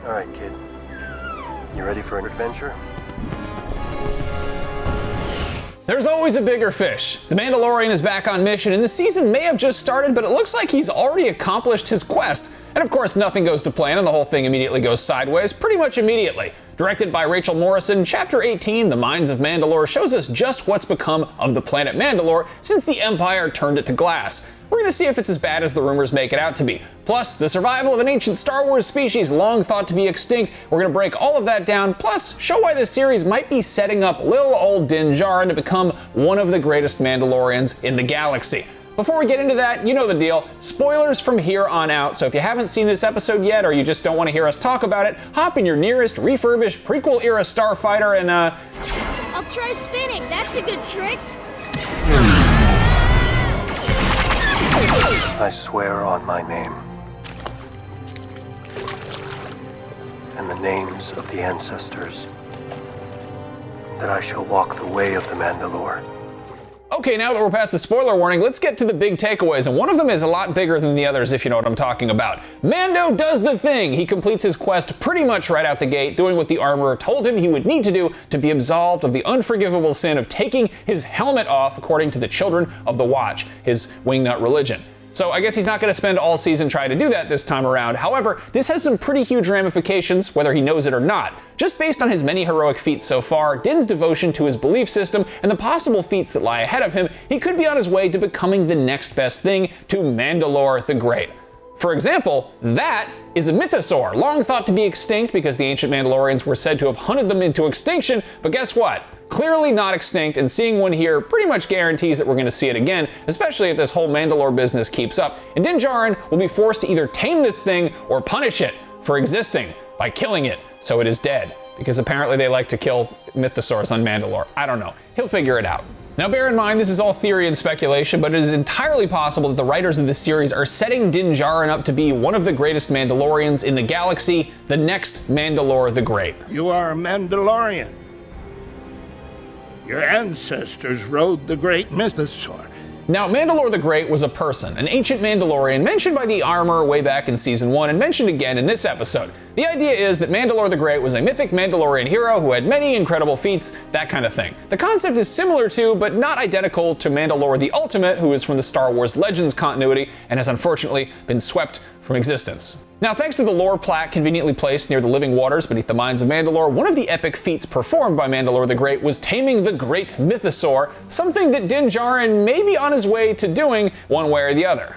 All right, kid. You ready for an adventure? There's always a bigger fish. The Mandalorian is back on mission, and the season may have just started, but it looks like he's already accomplished his quest. And of course, nothing goes to plan, and the whole thing immediately goes sideways, pretty much immediately. Directed by Rachel Morrison, Chapter 18, The Mines of Mandalore, shows us just what's become of the planet Mandalore since the Empire turned it to glass. We're gonna see if it's as bad as the rumors make it out to be. Plus, the survival of an ancient Star Wars species long thought to be extinct. We're gonna break all of that down, plus show why this series might be setting up little old Djarin to become one of the greatest Mandalorians in the galaxy. Before we get into that, you know the deal. Spoilers from here on out, so if you haven't seen this episode yet or you just don't want to hear us talk about it, hop in your nearest refurbished prequel-era starfighter and I'll try spinning, that's a good trick. I swear on my name and the names of the ancestors that I shall walk the way of the Mandalore. Okay, now that we're past the spoiler warning, let's get to the big takeaways, and one of them is a lot bigger than the others, if you know what I'm talking about. Mando does the thing! He completes his quest pretty much right out the gate, doing what the armorer told him he would need to do to be absolved of the unforgivable sin of taking his helmet off, according to the Children of the Watch, his wingnut religion. So I guess he's not going to spend all season trying to do that this time around. However, this has some pretty huge ramifications, whether he knows it or not. Just based on his many heroic feats so far, Din's devotion to his belief system, and the possible feats that lie ahead of him, he could be on his way to becoming the next best thing to Mandalore the Great. For example, that is a mythosaur, long thought to be extinct because the ancient Mandalorians were said to have hunted them into extinction, but guess what? Clearly not extinct, and seeing one here pretty much guarantees that we're going to see it again, especially if this whole Mandalore business keeps up. And Din Djarin will be forced to either tame this thing or punish it for existing by killing it so it is dead, because apparently they like to kill mythosaurs on Mandalore. I don't know. He'll figure it out. Now bear in mind, this is all theory and speculation, but it is entirely possible that the writers of this series are setting Din Djarin up to be one of the greatest Mandalorians in the galaxy, the next Mandalore the Great. You are a Mandalorian. Your ancestors rode the great mythosaur. Now, Mandalore the Great was a person, an ancient Mandalorian mentioned by the armorer way back in Season 1 and mentioned again in this episode. The idea is that Mandalore the Great was a mythic Mandalorian hero who had many incredible feats, that kind of thing. The concept is similar to, but not identical to Mandalore the Ultimate, who is from the Star Wars Legends continuity and has unfortunately been swept from existence. Now, thanks to the lore plaque conveniently placed near the living waters beneath the Mines of Mandalore, one of the epic feats performed by Mandalore the Great was taming the great mythosaur, something that Din Djarin may be on his way to doing one way or the other.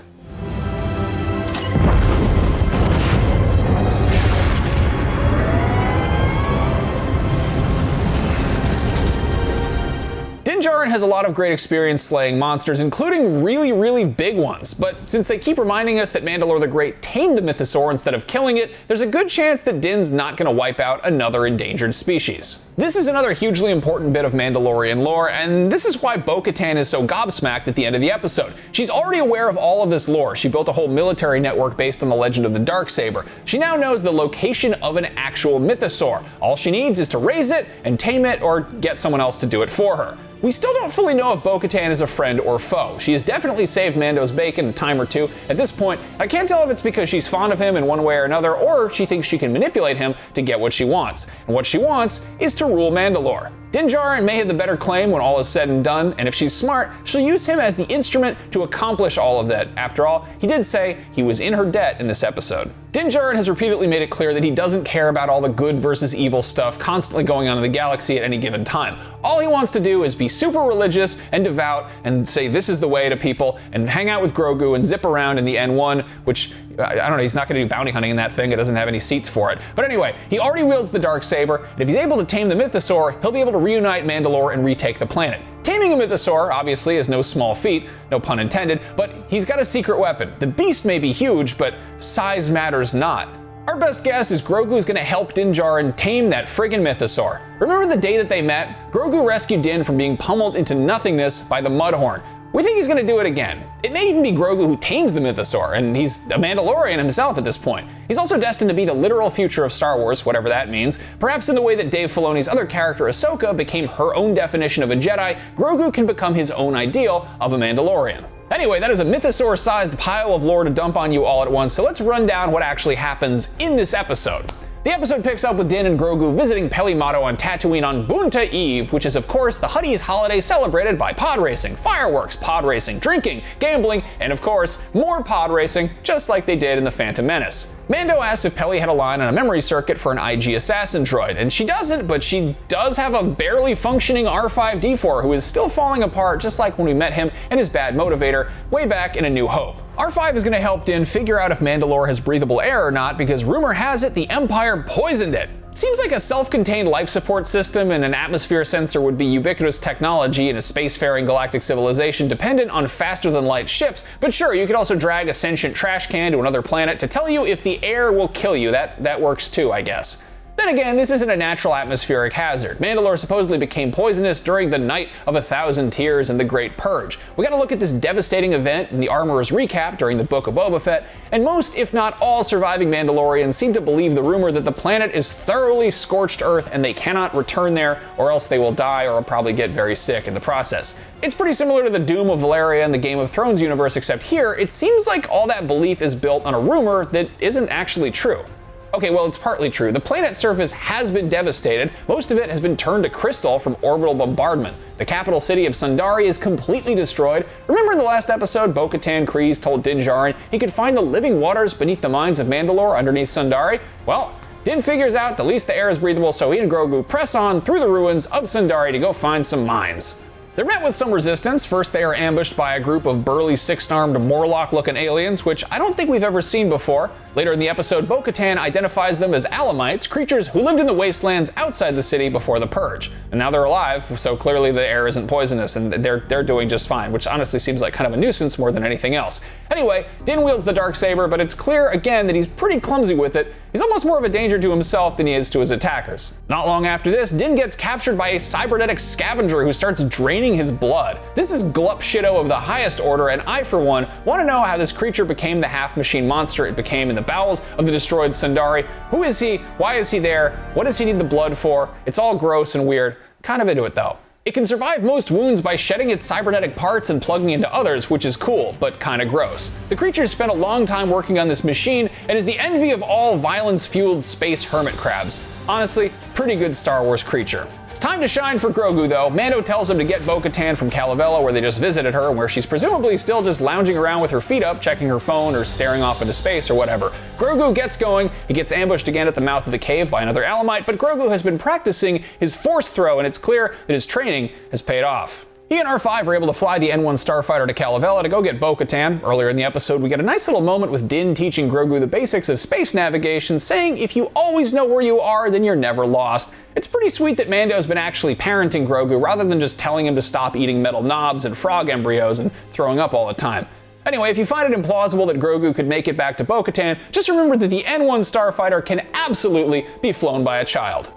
Din Djarin has a lot of great experience slaying monsters, including really big ones, but since they keep reminding us that Mandalore the Great tamed the mythosaur instead of killing it, there's a good chance that Din's not going to wipe out another endangered species. This is another hugely important bit of Mandalorian lore, and this is why Bo-Katan is so gobsmacked at the end of the episode. She's already aware of all of this lore. She built a whole military network based on the legend of the Darksaber. She now knows the location of an actual mythosaur. All she needs is to raise it and tame it, or get someone else to do it for her. We still don't fully know if Bo-Katan is a friend or foe. She has definitely saved Mando's bacon a time or two. At this point, I can't tell if it's because she's fond of him in one way or another, or if she thinks she can manipulate him to get what she wants. And what she wants is to rule Mandalore. Din Djarin may have the better claim when all is said and done, and if she's smart, she'll use him as the instrument to accomplish all of that. After all, he did say he was in her debt in this episode. Din Djarin has repeatedly made it clear that he doesn't care about all the good versus evil stuff constantly going on in the galaxy at any given time. All he wants to do is be super religious and devout and say this is the way to people and hang out with Grogu and zip around in the N1, which, I don't know, he's not going to do bounty hunting in that thing. It doesn't have any seats for it. But anyway, he already wields the Darksaber, and if he's able to tame the mythosaur, he'll be able to reunite Mandalore and retake the planet. Taming a mythosaur, obviously, is no small feat, no pun intended, but he's got a secret weapon. The beast may be huge, but size matters not. Our best guess is Grogu is going to help Din Djarin tame that friggin' mythosaur. Remember the day that they met? Grogu rescued Din from being pummeled into nothingness by the Mudhorn. We think he's going to do it again. It may even be Grogu who tames the mythosaur, and he's a Mandalorian himself at this point. He's also destined to be the literal future of Star Wars, whatever that means. Perhaps in the way that Dave Filoni's other character Ahsoka became her own definition of a Jedi, Grogu can become his own ideal of a Mandalorian. Anyway, that is a mythosaur-sized pile of lore to dump on you all at once, so let's run down what actually happens in this episode. The episode picks up with Din and Grogu visiting Peli Motto on Tatooine on Bunta Eve, which is of course the Huttese holiday celebrated by pod racing, fireworks, pod racing, drinking, gambling, and of course, more pod racing, just like they did in The Phantom Menace. Mando asks if Peli had a line on a memory circuit for an IG assassin droid, and she doesn't, but she does have a barely functioning R5-D4 who is still falling apart just like when we met him and his bad motivator way back in A New Hope. R5 is going to help Din figure out if Mandalore has breathable air or not because rumor has it the Empire poisoned it. Seems like a self-contained life support system and an atmosphere sensor would be ubiquitous technology in a spacefaring galactic civilization dependent on faster-than-light ships, but sure, you could also drag a sentient trash can to another planet to tell you if the air will kill you. That works too, I guess. Then again, this isn't a natural atmospheric hazard. Mandalore supposedly became poisonous during the Night of 1,000 Tears and the Great Purge. We gotta look at this devastating event in the Armorer's recap during the Book of Boba Fett, and most, if not all, surviving Mandalorians seem to believe the rumor that the planet is thoroughly scorched earth and they cannot return there, or else they will die or will probably get very sick in the process. It's pretty similar to the doom of Valeria in the Game of Thrones universe, except here, it seems like all that belief is built on a rumor that isn't actually true. Okay, well, it's partly true. The planet's surface has been devastated. Most of it has been turned to crystal from orbital bombardment. The capital city of Sundari is completely destroyed. Remember in the last episode, Bo-Katan Kryze told Din Djarin he could find the living waters beneath the Mines of Mandalore underneath Sundari? Well, Din figures out at least the air is breathable, so he and Grogu press on through the ruins of Sundari to go find some mines. They're met with some resistance. First, they are ambushed by a group of burly six-armed Morlock-looking aliens, which I don't think we've ever seen before. Later in the episode, Bo-Katan identifies them as Alamites, creatures who lived in the wastelands outside the city before the Purge. And now they're alive, so clearly the air isn't poisonous, and they're doing just fine, which honestly seems like kind of a nuisance more than anything else. Anyway, Din wields the Darksaber, but it's clear again that he's pretty clumsy with it. He's almost more of a danger to himself than he is to his attackers. Not long after this, Din gets captured by a cybernetic scavenger who starts draining his blood. This is glup shitto of the highest order, and I, for one, want to know how this creature became the half-machine monster it became in the bowels of the destroyed Sundari. Who is he? Why is he there? What does he need the blood for? It's all gross and weird. Kind of into it though. It can survive most wounds by shedding its cybernetic parts and plugging into others, which is cool, but kinda gross. The creature spent a long time working on this machine and is the envy of all violence-fueled space hermit crabs. Honestly, pretty good Star Wars creature. It's time to shine for Grogu though. Mando tells him to get Bo-Katan from Calavella, where they just visited her, where she's presumably still just lounging around with her feet up, checking her phone or staring off into space or whatever. Grogu gets going. He gets ambushed again at the mouth of the cave by another Alamite, but Grogu has been practicing his force throw, and it's clear that his training has paid off. He and R5 are able to fly the N1 starfighter to Calavella to go get Bo-Katan. Earlier in the episode, we get a nice little moment with Din teaching Grogu the basics of space navigation, saying if you always know where you are, then you're never lost. It's pretty sweet that Mando's been actually parenting Grogu rather than just telling him to stop eating metal knobs and frog embryos and throwing up all the time. Anyway, if you find it implausible that Grogu could make it back to Bo-Katan, just remember that the N1 starfighter can absolutely be flown by a child.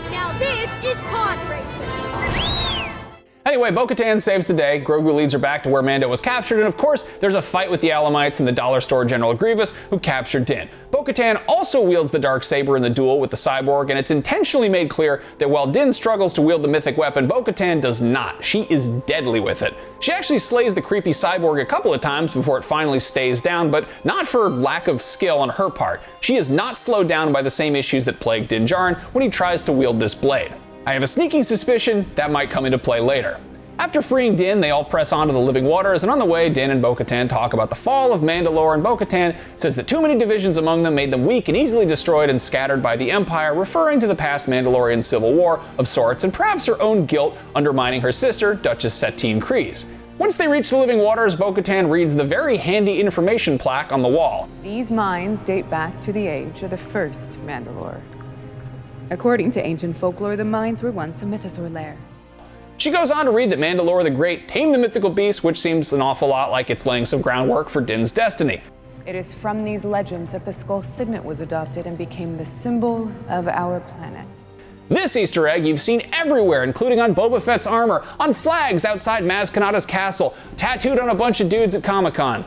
Now this is pod racing. Anyway, Bo-Katan saves the day. Grogu leads her back to where Mando was captured, and of course, there's a fight with the Alamites and the dollar store General Grievous, who captured Din. Bo-Katan also wields the Darksaber in the duel with the cyborg, and it's intentionally made clear that while Din struggles to wield the mythic weapon, Bo-Katan does not. She is deadly with it. She actually slays the creepy cyborg a couple of times before it finally stays down, but not for lack of skill on her part. She is not slowed down by the same issues that plague Din Djarin when he tries to wield this blade. I have a sneaking suspicion that might come into play later. After freeing Din, they all press on to the living waters, and on the way, Din and Bo-Katan talk about the fall of Mandalore, and Bo-Katan says that too many divisions among them made them weak and easily destroyed and scattered by the Empire, referring to the past Mandalorian civil war of sorts, and perhaps her own guilt undermining her sister, Duchess Satine Kryze. Once they reach the living waters, Bo-Katan reads the very handy information plaque on the wall. These mines date back to the age of the first Mandalore. According to ancient folklore, the mines were once a mythosaur lair. She goes on to read that Mandalore the Great tamed the mythical beast, which seems an awful lot like it's laying some groundwork for Din's destiny. It is from these legends that the skull signet was adopted and became the symbol of our planet. This Easter egg you've seen everywhere, including on Boba Fett's armor, on flags outside Maz Kanata's castle, tattooed on a bunch of dudes at Comic-Con.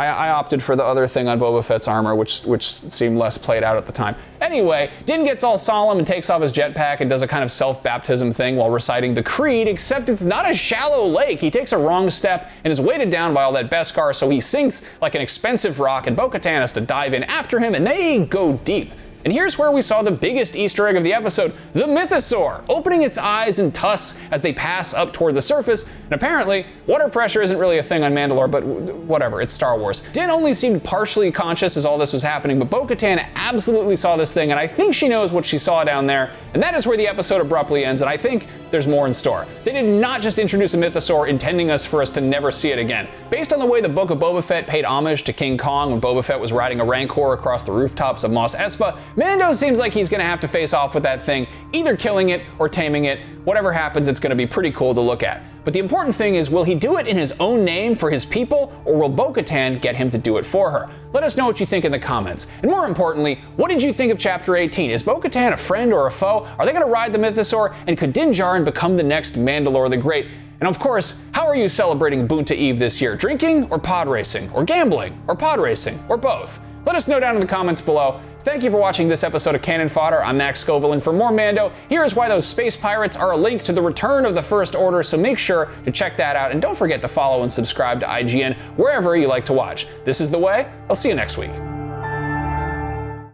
I opted for the other thing on Boba Fett's armor, which seemed less played out at the time. Anyway, Din gets all solemn and takes off his jetpack and does a kind of self-baptism thing while reciting the creed, except it's not a shallow lake. He takes a wrong step and is weighted down by all that Beskar, so he sinks like an expensive rock, and Bo-Katan has to dive in after him, and they go deep. And here's where we saw the biggest Easter egg of the episode, the Mythosaur, opening its eyes and tusks as they pass up toward the surface. And apparently, water pressure isn't really a thing on Mandalore, but whatever, it's Star Wars. Din only seemed partially conscious as all this was happening, but Bo-Katan absolutely saw this thing, and I think she knows what she saw down there. And that is where the episode abruptly ends, and I think there's more in store. They did not just introduce a Mythosaur intending for us to never see it again. Based on the way the Book of Boba Fett paid homage to King Kong when Boba Fett was riding a Rancor across the rooftops of Mos Espa, Mando seems like he's gonna have to face off with that thing, either killing it or taming it. Whatever happens, it's gonna be pretty cool to look at. But the important thing is, will he do it in his own name for his people, or will Bo-Katan get him to do it for her? Let us know what you think in the comments. And more importantly, what did you think of Chapter 18? Is Bo-Katan a friend or a foe? Are they gonna ride the Mythosaur? And could Din Djarin become the next Mandalore the Great? And of course, how are you celebrating Bunta Eve this year? Drinking or pod racing? Or gambling? Or pod racing? Or both? Let us know down in the comments below. Thank you for watching this episode of Cannon Fodder. I'm Max Scoville, and for more Mando, here's why those space pirates are a link to the return of the First Order, so make sure to check that out, and don't forget to follow and subscribe to IGN wherever you like to watch. This is The Way. I'll see you next week.